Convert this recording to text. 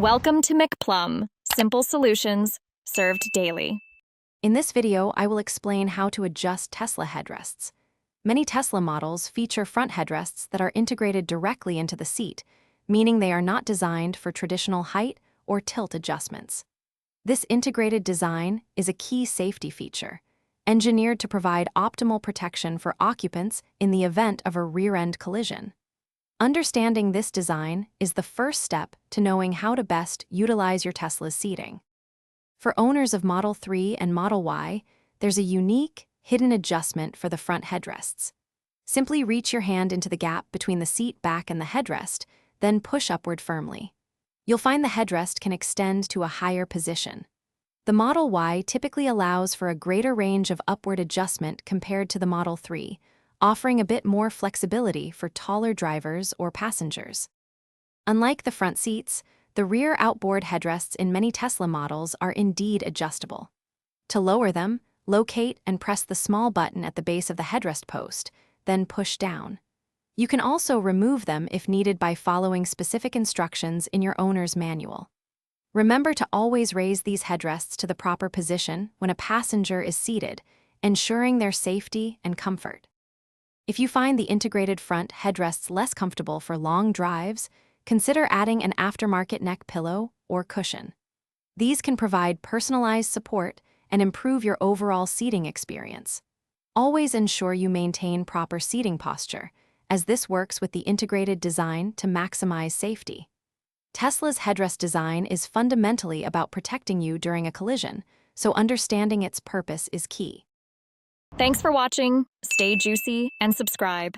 Welcome to McPlum, simple solutions served daily. In this video, I will explain how to adjust Tesla headrests. Many Tesla models feature front headrests that are integrated directly into the seat, meaning they are not designed for traditional height or tilt adjustments. This integrated design is a key safety feature, engineered to provide optimal protection for occupants in the event of a rear-end collision. Understanding this design is the first step to knowing how to best utilize your Tesla's seating. For owners of Model 3 and Model Y, there's a unique, hidden adjustment for the front headrests. Simply reach your hand into the gap between the seat back and the headrest, then push upward firmly. You'll find the headrest can extend to a higher position. The Model Y typically allows for a greater range of upward adjustment compared to the Model 3, offering a bit more flexibility for taller drivers or passengers. Unlike the front seats, the rear outboard headrests in many Tesla models are indeed adjustable. To lower them, locate and press the small button at the base of the headrest post, then push down. You can also remove them if needed by following specific instructions in your owner's manual. Remember to always raise these headrests to the proper position when a passenger is seated, ensuring their safety and comfort. If you find the integrated front headrests less comfortable for long drives, consider adding an aftermarket neck pillow or cushion. These can provide personalized support and improve your overall seating experience. Always ensure you maintain proper seating posture, as this works with the integrated design to maximize safety. Tesla's headrest design is fundamentally about protecting you during a collision, so understanding its purpose is key. Thanks for watching. Stay juicy and subscribe.